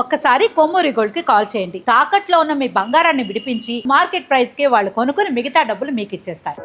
ఒక్కసారి కొమ్మూరి గోల్డ్ కి కాల్ చేయండి. తాకట్లో ఉన్న మీ బంగారాన్ని విడిపించి మార్కెట్ ప్రైస్ కి వాళ్ళు కొనుక్కుని మిగతా డబ్బులు మీకు ఇచ్చేస్తారు.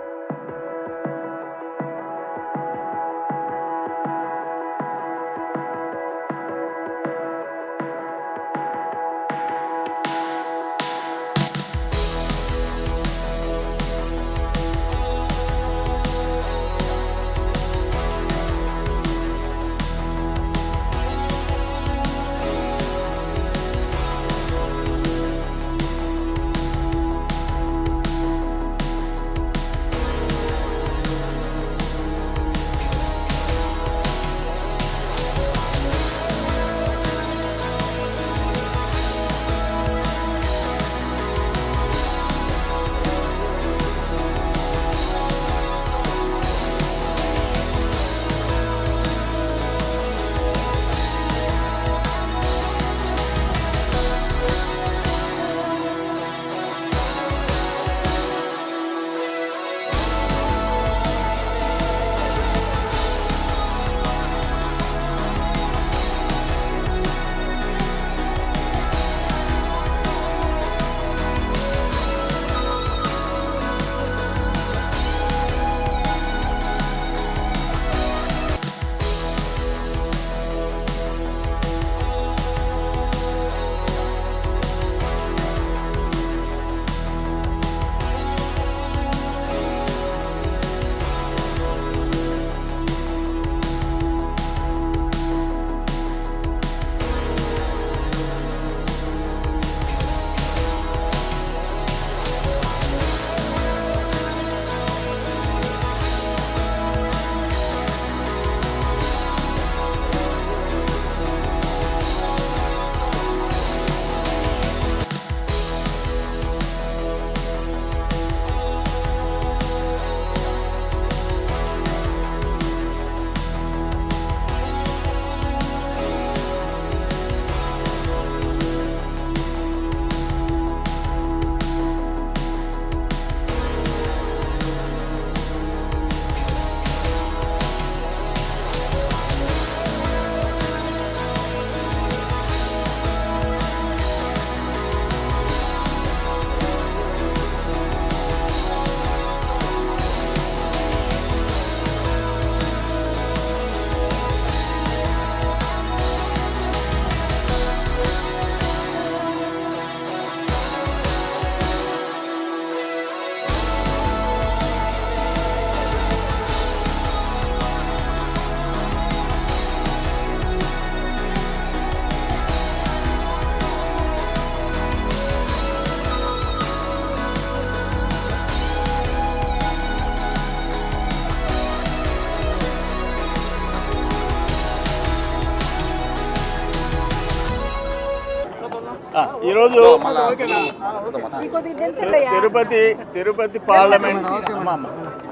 ఈరోజు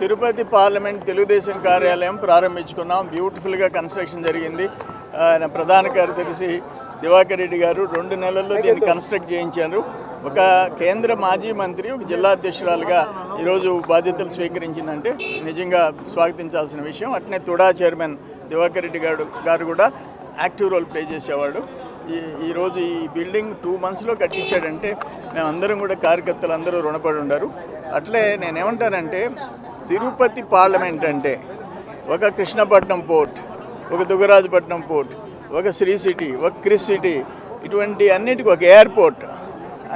తిరుపతి పార్లమెంట్ తెలుగుదేశం కార్యాలయం ప్రారంభించుకున్నాం. బ్యూటిఫుల్గా కన్స్ట్రక్షన్ జరిగింది. ప్రధాన కార్యదర్శి దివాకర్ రెడ్డి గారు 2 నెలల్లో దీన్ని కన్స్ట్రక్ట్ చేయించారు. ఒక కేంద్ర మాజీ మంత్రి ఒక జిల్లా అధ్యక్షురాలుగా ఈరోజు బాధ్యతలు స్వీకరించిందంటే నిజంగా స్వాగతించాల్సిన విషయం. అట్నే తుడా చైర్మన్ దివాకర్ రెడ్డి గారు కూడా యాక్టివ్ రోల్ ప్లే చేసేవాడు. ఈరోజు ఈ బిల్డింగ్ 2 monthsలో కట్టించాడంటే మేమందరం కూడా కార్యకర్తలు అందరూ రుణపడి ఉన్నారు. అట్లే నేనేమంటానంటే తిరుపతి పార్లమెంట్ అంటే ఒక కృష్ణపట్నం పోర్ట్, ఒక దుగ్గరాజపట్నం పోర్ట్, ఒక శ్రీ సిటీ, ఒక క్రిస్ సిటీ, ఇటువంటి అన్నిటికీ ఒక ఎయిర్పోర్ట్,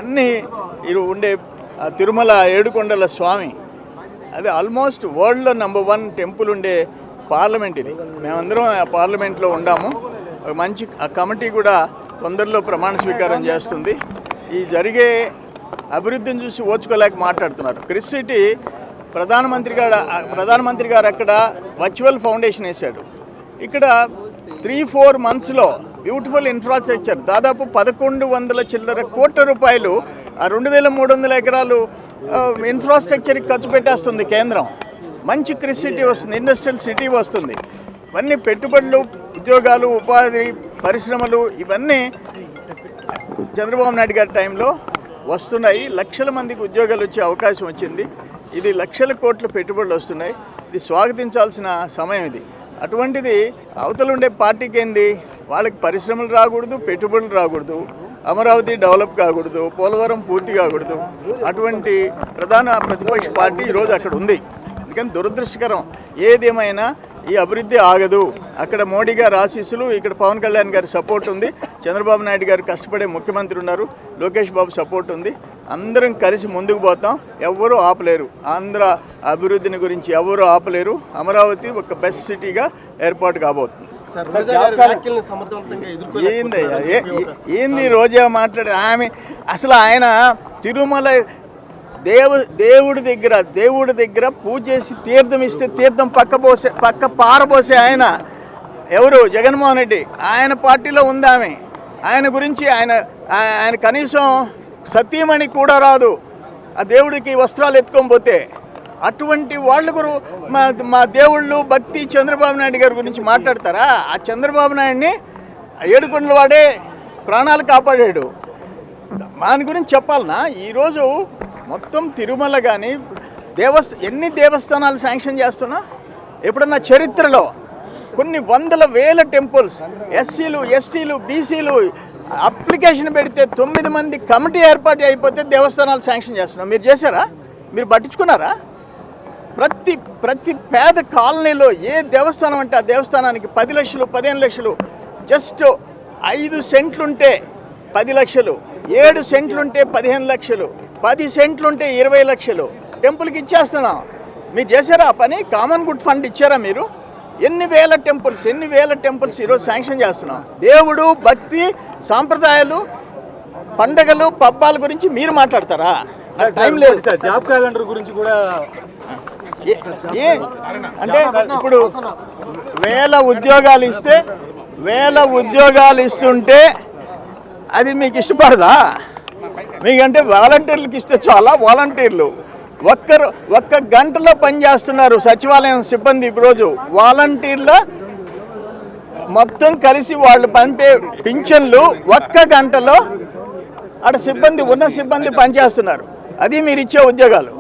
అన్నీ ఉండే తిరుమల ఏడుకొండల స్వామి, అది ఆల్మోస్ట్ వరల్డ్లో నంబర్ 1 టెంపుల్ ఉండే పార్లమెంట్ ఇది. మేమందరం ఆ పార్లమెంట్లో ఉండాము. మంచి కమిటీ కూడా తొందరలో ప్రమాణ స్వీకారం చేస్తుంది. ఈ జరిగే అభివృద్ధిని చూసి ఓచుకోలేక మాట్లాడుతున్నారు. క్రిస్ సిటీ ప్రధానమంత్రి గారు అక్కడ వర్చువల్ ఫౌండేషన్ వేశాడు. ఇక్కడ 3-4 monthsలో బ్యూటిఫుల్ ఇన్ఫ్రాస్ట్రక్చర్ దాదాపు 1100 చిల్లర కోట్ల రూపాయలు ఆ 2300 ఎకరాలు ఇన్ఫ్రాస్ట్రక్చర్కి ఖర్చు పెట్టేస్తుంది కేంద్రం. మంచి క్రిస్ సిటీ వస్తుంది, ఇండస్ట్రియల్ సిటీ వస్తుంది. ఇవన్నీ పెట్టుబడులు, ఉద్యోగాలు, ఉపాధి, పరిశ్రమలు ఇవన్నీ చంద్రబాబు నాయుడు గారి టైంలో వస్తున్నాయి. లక్షల మందికి ఉద్యోగాలు వచ్చే అవకాశం వచ్చింది. ఇది లక్షల కోట్ల పెట్టుబడులు వస్తున్నాయి. ఇది స్వాగతించాల్సిన సమయం ఇది. అటువంటిది అవతల ఉండే పార్టీకి ఏంది వాళ్ళకి పరిశ్రమలు రాకూడదు, పెట్టుబడులు రాకూడదు, అమరావతి డెవలప్ కాకూడదు, పోలవరం పూర్తి కాకూడదు. అటువంటి ప్రధాన ప్రతిపక్ష పార్టీ ఈరోజు అక్కడ ఉంది. అందుకని దురదృష్టకరం. ఏదేమైనా ఈ అభివృద్ధి ఆగదు. అక్కడ మోడీ గారి ఆశీస్సులు, ఇక్కడ పవన్ కళ్యాణ్ గారి సపోర్ట్ ఉంది, చంద్రబాబు నాయుడు గారు కష్టపడే ముఖ్యమంత్రి ఉన్నారు, లోకేష్ బాబు సపోర్ట్ ఉంది. అందరం కలిసి ముందుకు పోతాం. ఎవ్వరూ ఆపలేరు. ఆంధ్ర అభివృద్ధిని గురించి ఎవరు ఆపలేరు. అమరావతి ఒక బెస్ట్ సిటీగా ఏర్పాటు కాబోతుంది. ఏంది రోజా మాట్లాడే ఆమె? అసలు ఆయన తిరుమల దేవుడి దగ్గర పూజ చేసి తీర్థం ఇస్తే తీర్థం పక్క పారబోసే ఆయన ఎవరు? జగన్మోహన్ రెడ్డి. ఆయన పార్టీలో ఉంది ఆమె. ఆయన గురించి ఆయన కనీసం సతీమణి కూడా రాదు ఆ దేవుడికి వస్త్రాలు ఎత్తుకొని పోతే. అటువంటి వాళ్ళ మా దేవుళ్ళు భక్తి చంద్రబాబు నాయుడు గారి గురించి మాట్లాడతారా? ఆ చంద్రబాబు నాయుడిని ఏడుకొండల వాడే ప్రాణాలు కాపాడాడు. దాని గురించి చెప్పాలనా? ఈరోజు మొత్తం తిరుమల కానీ ఎన్ని దేవస్థానాలు శాంక్షన్ చేస్తున్నా? ఎప్పుడన్నా చరిత్రలో కొన్ని వందల వేల టెంపుల్స్, ఎస్సీలు, ఎస్టీలు, బీసీలు అప్లికేషన్ పెడితే 9 మంది కమిటీ ఏర్పాటు అయిపోతే దేవస్థానాలు శాంక్షన్ చేస్తున్నాం. మీరు చేశారా? మీరు పట్టించుకున్నారా? ప్రతి పేద కాలనీలో ఏ దేవస్థానం అంటే ఆ దేవస్థానానికి 10 లక్షలు, 15 లక్షలు, జస్ట్ 5 సెంట్లుంటే 10 లక్షలు, 7 సెంట్లుంటే 15 లక్షలు, 10 సెంట్లుంటే 20 లక్షలు టెంపుల్కి ఇచ్చేస్తున్నాం. మీరు చేశారా ఆ పని? కామన్ గుడ్ ఫండ్ ఇచ్చారా మీరు? ఎన్ని వేల టెంపుల్స్ ఈరోజు శాంక్షన్ చేస్తున్నాం. దేవుడు, భక్తి, సాంప్రదాయాలు, పండగలు, పబ్బాల గురించి మీరు మాట్లాడతారా? టైం లేదు. జాబ్ క్యాలెండర్ గురించి కూడా అంటే ఇప్పుడు వేల ఉద్యోగాలు ఇస్తుంటే అది మీకు ఇష్టపడదా? మీకంటే వాలంటీర్లకు ఇస్తే చాలా. వాలంటీర్లు ఒక్క గంటలో పనిచేస్తున్నారు సచివాలయం సిబ్బంది. ఈరోజు వాలంటీర్ల మొత్తం కలిసి వాళ్ళు పంపే పింఛన్లు ఒక్క గంటలో అక్కడ సిబ్బంది పనిచేస్తున్నారు. అది మీరు ఇచ్చే ఉద్యోగాలు.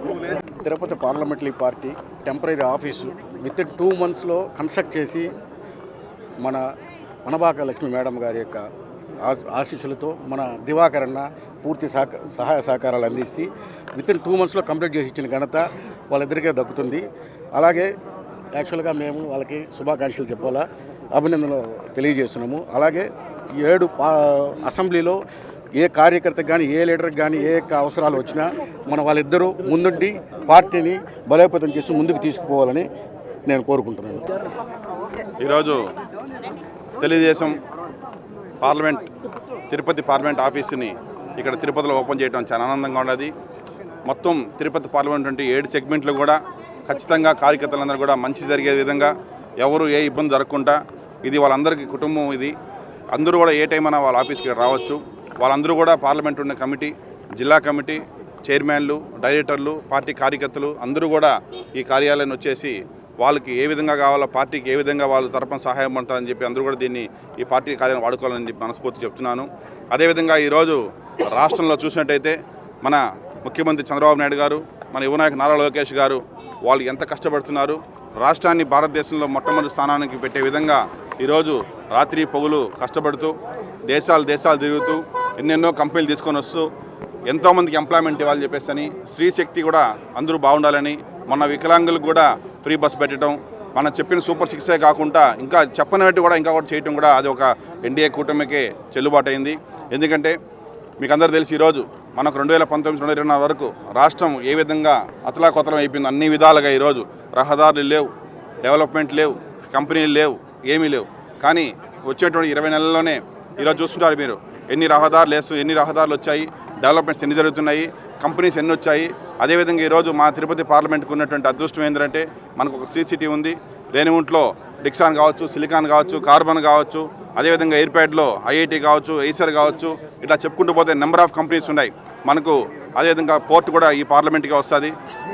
Tirupati parliamentary party temporary office with 2 monthsలో కన్స్ట్రక్ట్ చేసి మన మనబాక లక్ష్మి మేడం గారి యొక్క ఆశీస్సులతో మన దివాకర్ అన్న పూర్తి సహాయ సహకారాలు అందిస్తే విత్ 2 monthsలో కంప్లీట్ చేసి ఇచ్చిన ఘనత వాళ్ళిద్దరికే దక్కుతుంది. అలాగే యాక్చువల్గా మేము వాళ్ళకి శుభాకాంక్షలు చెప్పాలా, అభినందనలు తెలియజేస్తున్నాము. అలాగే 7 అసెంబ్లీలో ఏ కార్యకర్తకు కానీ ఏ లీడర్కి కానీ ఏ అవసరాలు వచ్చినా వాళ్ళిద్దరూ ముందుండి పార్టీని బలోపేతం చేసి ముందుకు తీసుకుపోవాలని నేను కోరుకుంటున్నాను. ఈరోజు తెలుగుదేశం తిరుపతి పార్లమెంట్ ఆఫీసుని ఇక్కడ తిరుపతిలో ఓపెన్ చేయడం చాలా ఆనందంగా ఉన్నది. మొత్తం తిరుపతి పార్లమెంట్ అంటే 7 సెగ్మెంట్లు కూడా ఖచ్చితంగా కార్యకర్తలందరూ కూడా మంచి జరిగే విధంగా, ఎవరు ఏ ఇబ్బంది జరగకుండా, ఇది వాళ్ళందరికీ కుటుంబం. ఇది అందరూ కూడా ఏ టైం అయినా వాళ్ళ ఆఫీస్కి రావచ్చు. వాళ్ళందరూ కూడా పార్లమెంట్ ఉన్న కమిటీ, జిల్లా కమిటీ చైర్మన్లు, డైరెక్టర్లు, పార్టీ కార్యకర్తలు అందరూ కూడా ఈ కార్యాలయాన్ని వచ్చేసి వాళ్ళకి ఏ విధంగా కావాలో, పార్టీకి ఏ విధంగా వాళ్ళ తరపున సహాయం పడతారని చెప్పి అందరూ కూడా ఈ పార్టీ కార్యాలయం వాడుకోవాలని చెప్పి మనస్ఫూర్తి చెప్తున్నాను. అదేవిధంగా ఈరోజు రాష్ట్రంలో చూసినట్టయితే మన ముఖ్యమంత్రి చంద్రబాబు నాయుడు గారు, మన యువనాయకు నారా లోకేష్ గారు వాళ్ళు ఎంత కష్టపడుతున్నారు. రాష్ట్రాన్ని భారతదేశంలో మొట్టమొదటి స్థానానికి పెట్టే విధంగా ఈరోజు రాత్రి పగులు కష్టపడుతూ దేశాలు తిరుగుతూ ఎన్నెన్నో కంపెనీలు తీసుకొని వస్తూ ఎంతోమందికి ఎంప్లాయ్మెంట్ ఇవ్వాలని చెప్పేసి స్త్రీ శక్తి కూడా అందరూ బాగుండాలని, మొన్న వికలాంగులకు కూడా ఫ్రీ బస్ పెట్టడం, మనం చెప్పిన సూపర్ 6 కాకుండా ఇంకా చెప్పనినట్టు కూడా చేయడం కూడా అది ఒక ఎన్డీఏ కూటమికే చెల్లుబాటు అయింది. ఎందుకంటే మీకు అందరూ తెలిసి ఈరోజు మనకు 2019-2024 వరకు రాష్ట్రం ఏ విధంగా అతలాకొతలం అయిపోయింది. అన్ని విధాలుగా ఈరోజు రహదారులు లేవు, డెవలప్మెంట్ లేవు, కంపెనీలు లేవు, ఏమీ లేవు. కానీ వచ్చేటువంటి 20 నెలల్లోనే ఈరోజు చూస్తుంటారు మీరు ఎన్ని రహదారులు వచ్చాయి, డెవలప్మెంట్స్ ఎన్ని జరుగుతున్నాయి, కంపెనీస్ ఎన్ని వచ్చాయి. అదేవిధంగా ఈరోజు మా తిరుపతి పార్లమెంట్కి ఉన్నటువంటి అదృష్టం ఏంటంటే మనకు ఒక స్ట్రీట్ సిటీ ఉంది. రేణిగుంట్లో డిక్సాన్ కావచ్చు, సిలికాన్ కావచ్చు, కార్బన్ కావచ్చు, అదేవిధంగా ఎయిర్పేట్లో ఐఐటి కావచ్చు, ఐసర్ కావచ్చు, ఇట్లా చెప్పుకుంటూ పోతే నెంబర్ ఆఫ్ కంపెనీస్ ఉన్నాయి మనకు. అదేవిధంగా పోర్ట్ కూడా ఈ పార్లమెంట్గా వస్తుంది,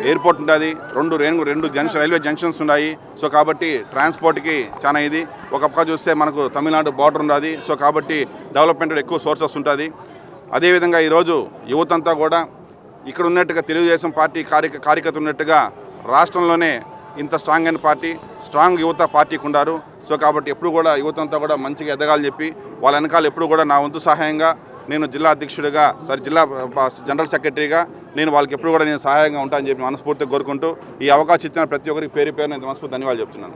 ఎయిర్పోర్ట్ ఉంటుంది, 2 రైల్వే జంక్షన్స్ ఉన్నాయి. సో కాబట్టి ట్రాన్స్పోర్ట్కి చాలా ఇది. ఒక పక్క చూస్తే మనకు తమిళనాడు బార్డర్ ఉన్నది. సో కాబట్టి డెవలప్మెంట్ ఎక్కువ సోర్సెస్ ఉంటుంది. అదేవిధంగా ఈరోజు యువతంతా కూడా ఇక్కడ ఉన్నట్టుగా తెలుగుదేశం పార్టీ కార్యకర్త ఉన్నట్టుగా రాష్ట్రంలోనే ఇంత స్ట్రాంగ్ అయిన పార్టీ, స్ట్రాంగ్ యువత పార్టీకి ఉన్నారు. సో కాబట్టి ఎప్పుడు కూడా యువతంతా కూడా మంచిగా ఎదగాలని చెప్పి వాళ్ళ వెనకాల ఎప్పుడు కూడా నా వంతు సహాయంగా నేను జిల్లా అధ్యక్షుడిగా జిల్లా జనరల్ సెక్రటరీగా నేను వాళ్ళకి ఎప్పుడు కూడా నేను సహాయంగా ఉంటానని చెప్పి మనస్ఫూర్తిగా కోరుకుంటూ ఈ అవకాశం ఇచ్చిన ప్రతి ఒక్కరికి పేరు నేను మనస్ఫూర్తి ధన్యవాదాలు చెప్తున్నాను.